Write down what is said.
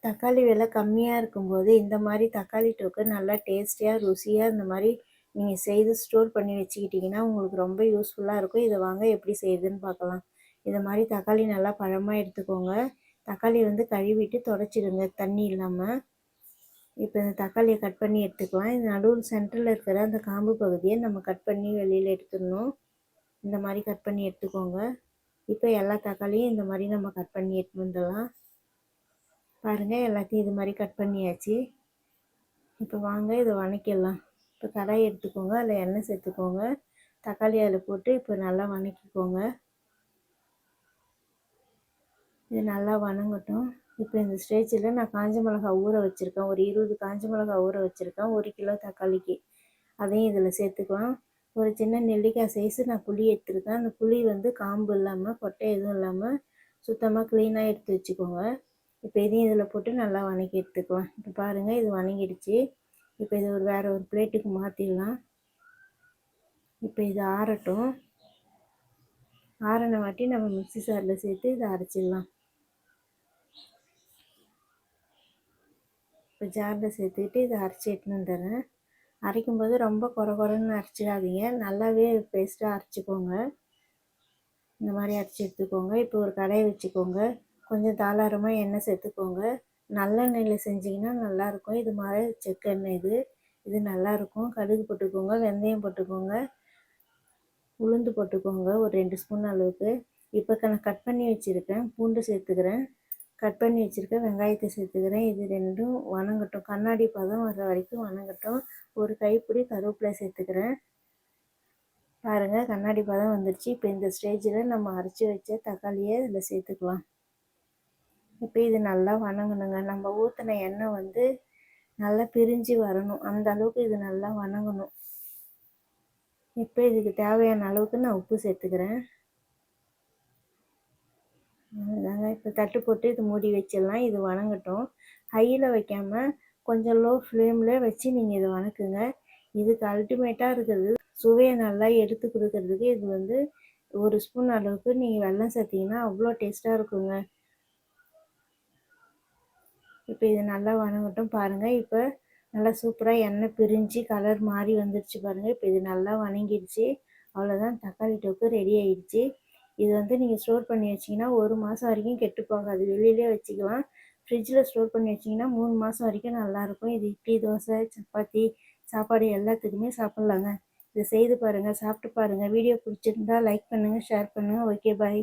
தக்காளி விலை கம்மியாக இருக்கும்போது இந்த மாதிரி தக்காளி தொக்கு நல்லா டேஸ்டியாக ருசியாக இந்த மாதிரி நீங்கள் செய்து ஸ்டோர் பண்ணி வச்சுக்கிட்டிங்கன்னா உங்களுக்கு ரொம்ப யூஸ்ஃபுல்லாக இருக்கும். இதை வாங்க எப்படி செய்யுதுன்னு பார்க்கலாம். இது மாதிரி தக்காளி நல்லா பழமாக எடுத்துக்கோங்க. தக்காளி வந்து கழுவிட்டு துடைச்சிடுங்க தண்ணி இல்லாமல். இப்போ இந்த தக்காளியை கட் பண்ணி எடுத்துக்கலாம். இது நடுவில் சென்டரில் இருக்கிற அந்த காம்பு பகுதியை நம்ம கட் பண்ணி வெளியில் எடுத்துடணும். இந்த மாதிரி கட் பண்ணி எடுத்துக்கோங்க. இப்போ எல்லா தக்காளியும் இந்த மாதிரி நம்ம கட் பண்ணி எடுத்துட்டு வந்துடலாம். பாருங்கள், எல்லாத்தையும் இது மாதிரி கட் பண்ணியாச்சு. இப்போ வாங்க இதை வதக்கிடலாம். இப்போ கடாய் எடுத்துக்கோங்க, அதில் எண்ணெய் சேர்த்துக்கோங்க, தக்காளி அதில் போட்டு இப்போ நல்லா வதக்கிக்கோங்க. இது நல்லா வதங்கட்டும். இப்போ இந்த ஸ்டேஜில் நான் காஞ்ச மிளகா ஊற வச்சுருக்கேன், ஒரு 20 காஞ்ச மிளகா ஊற வச்சுருக்கேன் 1 கிலோ தக்காளிக்கு. அதையும் இதில் சேர்த்துக்கலாம். ஒரு சின்ன நெல்லிக்காய் சைஸு நான் புளி எடுத்துருக்கேன். அந்த புளி வந்து காம்பு இல்லாமல் கொட்டை எதுவும் இல்லாமல் சுத்தமாக க்ளீனாக எடுத்து வச்சுக்கோங்க. இப்போ இதையும் இதில் போட்டு நல்லா வதக்கி எடுத்துக்கலாம். இப்போ பாருங்கள், இது வதங்கிடுச்சு. இப்போ இது வேறு ஒரு பிளேட்டுக்கு மாற்றிடலாம். இப்போ இது ஆறட்டும். ஆறின வாட்டி நம்ம மிக்ஸி ஜாரில் சேர்த்து இதை அரைச்சிடலாம். இப்போ ஜாரில் சேர்த்துக்கிட்டு இதை அரைச்சி எடுத்துன்னு வந்துடுறேன். அரைக்கும்போது ரொம்ப குறன்னு அரைச்சிடாதீங்க, நல்லாவே பேஸ்ட்டாக அரைச்சிக்கோங்க. இந்த மாதிரி அரைச்சி எடுத்துக்கோங்க. இப்போ ஒரு கடாயை வச்சுக்கோங்க, கொஞ்சம் தாராளமாக எண்ணெய் சேர்த்துக்கோங்க. நல்லெண்ணெயில் செஞ்சிங்கன்னா நல்லாயிருக்கும். இது மாதிரி செக்கெண்ணெய் இது நல்லாயிருக்கும். கடுகு போட்டுக்கோங்க, வெந்தயம் போட்டுக்கோங்க, உளுந்து போட்டுக்கோங்க ஒரு 2 ஸ்பூன் அளவுக்கு. இப்போ நான் கட் பண்ணி வச்சுருக்கேன் பூண்டு சேர்த்துக்கிறேன், கட் பண்ணி வச்சுருக்கேன் வெங்காயத்தை சேர்த்துக்கிறேன். இது ரெண்டும் வதங்கட்டும், கண்ணாடி பதம் வர வரைக்கும் வதங்கட்டும். ஒரு கைப்பிடி கருவேப்பிலை சேர்த்துக்கிறேன். பாருங்கள், கண்ணாடி பதம் வந்துடுச்சு. இப்போ இந்த ஸ்டேஜில் நம்ம அரைச்சி வச்ச தக்காளியை இதில் சேர்த்துக்கலாம். இப்போ இது நல்லா வதங்கணுங்க. நம்ம ஊற்றின எண்ணெய் வந்து நல்லா பிரிஞ்சு வரணும், அந்த அளவுக்கு இது நல்லா வதங்கணும். இப்போ இதுக்கு தேவையான அளவுக்கு நான் உப்பு சேர்த்துக்கிறேன். அதுதாங்க. இப்போ தட்டு போட்டு இது மூடி வச்சிடலாம். இது வதங்கட்டும். ஹையில் வைக்காமல் கொஞ்சம் லோ ஃப்ளேமில் வச்சு நீங்கள் இதை வதக்குங்க. இதுக்கு அல்டிமேட்டாக இருக்கிறது சுவையை நல்லா எடுத்து கொடுக்கறதுக்கு இது வந்து 1 ஸ்பூன் அளவுக்கு நீங்கள் வெல்லம் சேர்த்திங்கன்னா அவ்வளோ டேஸ்ட்டாக இருக்குங்க. இப்போ இது நல்லா வதங்கட்டும். பாருங்கள், இப்போ நல்லா சூப்பராக எண்ணெய் பிரிஞ்சு கலர் மாறி வந்துடுச்சு பாருங்கள். இப்போ இது நல்லா வதங்கிடுச்சு. அவ்வளோதான், தக்காளி தொக்கு ரெடி ஆகிடுச்சு. இது வந்து நீங்கள் ஸ்டோர் பண்ணி வச்சிங்கன்னா 1 மாதம் வரைக்கும் கெட்டு போகாது. வெளியிலே வச்சுக்கலாம். ஃப்ரிட்ஜில் ஸ்டோர் பண்ணி வச்சிங்கன்னா 3 மாதம் வரைக்கும் நல்லாயிருக்கும். இது இட்லி, தோசை, சப்பாத்தி, சாப்பாடு எல்லாத்துக்குமே சாப்பிட்லாங்க. இதை செய்து பாருங்கள், சாப்பிட்டு பாருங்கள். வீடியோ பிடிச்சிருந்தா லைக் பண்ணுங்கள், ஷேர் பண்ணுங்கள். ஓகே, பாய்.